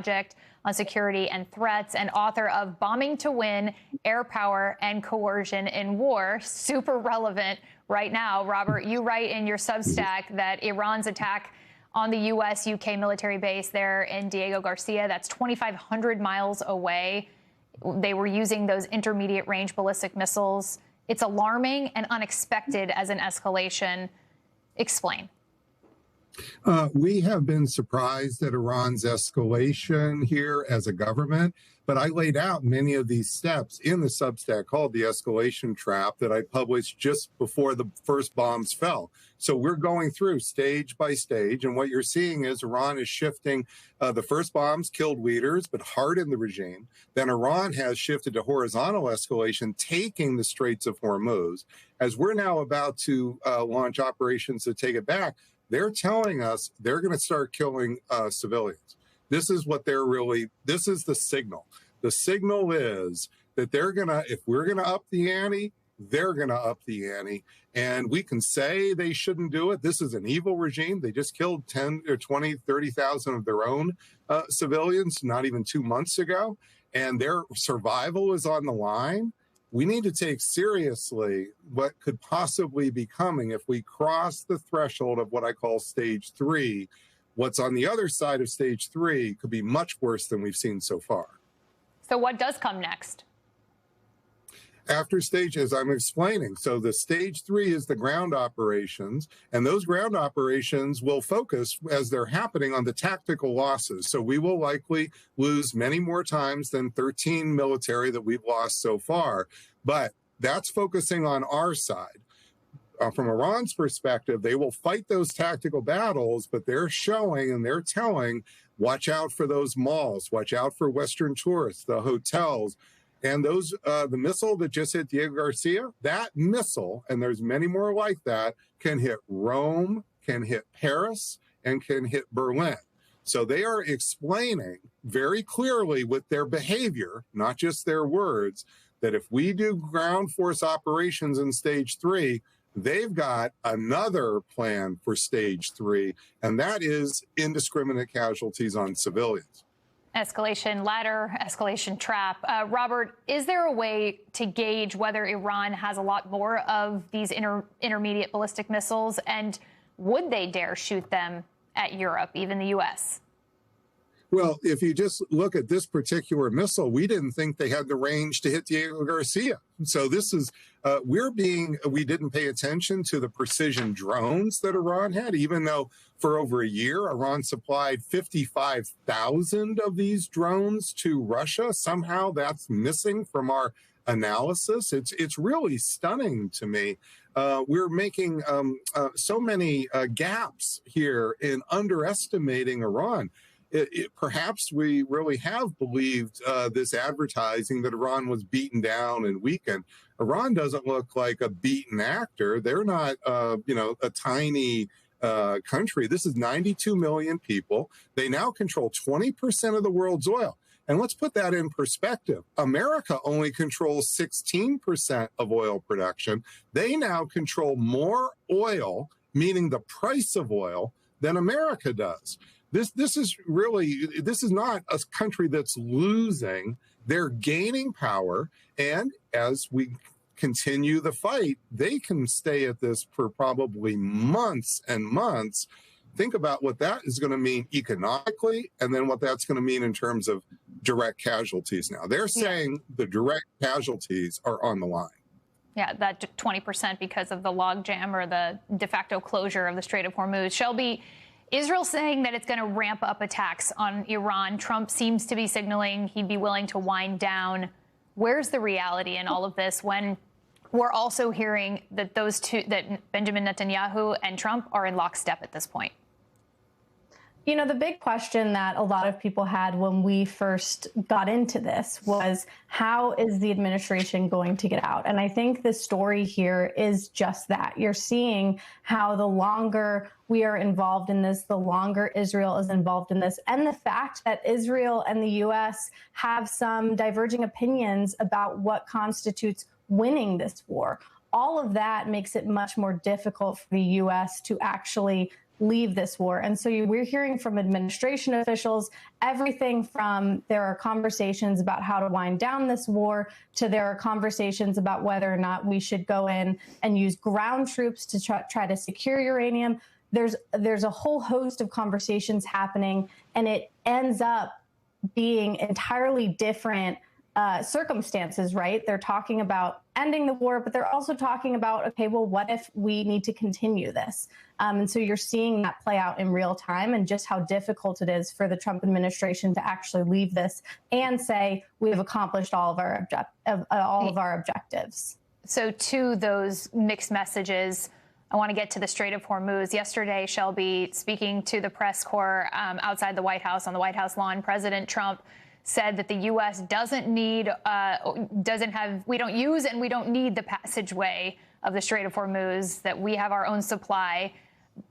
Project on Security and Threats and author of Bombing to Win, Air Power and Coercion in War. Super relevant right now. Robert, you write in your Substack that Iran's attack on the U.S.-UK military base there in Diego Garcia, that's 2,500 miles away. They were using those intermediate range ballistic missiles. It's alarming and unexpected as an escalation. Explain. We have been surprised at Iran's escalation here as a government, but I laid out many of these steps in the Substack called the escalation trap that I published just before the first bombs fell. So we're going through stage by stage, and what you're seeing is Iran is shifting. The first bombs killed leaders, but hardened the regime. Then Iran has shifted to horizontal escalation, taking the Straits of Hormuz. As we're now about to launch operations to take it back, they're telling us they're going to start killing civilians. This is what this is the signal. The signal is that if we're going to up the ante, they're going to up the ante. And we can say they shouldn't do it. This is an evil regime. They just killed 10 or 20, 30,000 of their own civilians not even 2 months ago. And their survival is on the line. We need to take seriously what could possibly be coming if we cross the threshold of what I call stage 3. What's on the other side of stage 3 could be much worse than we've seen so far. So what does come next? After stage, as I'm explaining, so the stage 3 is the ground operations, and those ground operations will focus as they're happening on the tactical losses. So we will likely lose many more times than 13 military that we've lost so far, but that's focusing on our side. From Iran's perspective, they will fight those tactical battles, but they're showing and they're telling, watch out for those malls, watch out for Western tourists, the hotels. And those, the missile that just hit Diego Garcia, that missile, and there's many more like that, can hit Rome, can hit Paris, and can hit Berlin. So they are explaining very clearly with their behavior, not just their words, that if we do ground force operations in stage 3, they've got another plan for stage 3, and that is indiscriminate casualties on civilians. Escalation ladder, escalation trap. Robert, is there a way to gauge whether Iran has a lot more of these intermediate ballistic missiles, and would they dare shoot them at Europe, even the U.S.? Well, if you just look at this particular missile, we didn't think they had the range to hit Diego Garcia. So this is, we didn't pay attention to the precision drones that Iran had, even though for over a year, Iran supplied 55,000 of these drones to Russia. Somehow that's missing from our analysis. It's really stunning to me. We're making so many gaps here in underestimating Iran. Perhaps we really have believed this advertising that Iran was beaten down and weakened. Iran doesn't look like a beaten actor. They're not, a tiny country. This is 92 million people. They now control 20% of the world's oil. And let's put that in perspective. America only controls 16% of oil production. They now control more oil, meaning the price of oil, than America does. This is not a country that's losing. They're gaining power. And as we continue the fight, they can stay at this for probably months and months. Think about what that is going to mean economically, and then what that's going to mean in terms of direct casualties. Now, they're saying the direct casualties are on the line. Yeah, that 20% because of the logjam or the de facto closure of the Strait of Hormuz. Shelby, Israel saying that it's going to ramp up attacks on Iran. Trump seems to be signaling he'd be willing to wind down. Where's the reality in all of this when we're also hearing that that Benjamin Netanyahu and Trump are in lockstep at this point? You know, the big question that a lot of people had when we first got into this was, how is the administration going to get out? And I think the story here is just that. You're seeing how the longer we are involved in this, the longer Israel is involved in this, and the fact that Israel and the U.S. have some diverging opinions about what constitutes winning this war. All of that makes it much more difficult for the U.S. to actually leave this war. And so we're hearing from administration officials everything from there are conversations about how to wind down this war to there are conversations about whether or not we should go in and use ground troops to try to secure uranium. There's a whole host of conversations happening, and it ends up being entirely different circumstances, right? They're talking about ending the war, but they're also talking about, okay, well, what if we need to continue this? And so you're seeing that play out in real time, and just how difficult it is for the Trump administration to actually leave this and say we've accomplished all of our objectives. So to those mixed messages, I want to get to the Strait of Hormuz. Yesterday, Shelby, speaking to the press corps outside the White House on the White House lawn, President Trump said that the U.S. we don't use and we don't need the passageway of the Strait of Hormuz, that we have our own supply.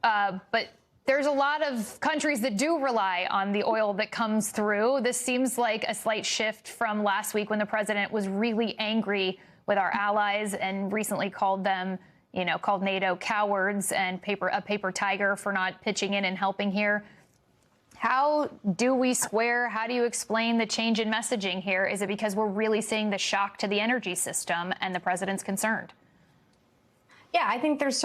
But there's a lot of countries that do rely on the oil that comes through. This seems like a slight shift from last week when the president was really angry with our allies and recently called NATO cowards and a paper tiger for not pitching in and helping here. How do we square, how do you explain the change in messaging here? Is it because we're really seeing the shock to the energy system and the president's concerned? Yeah, I think there's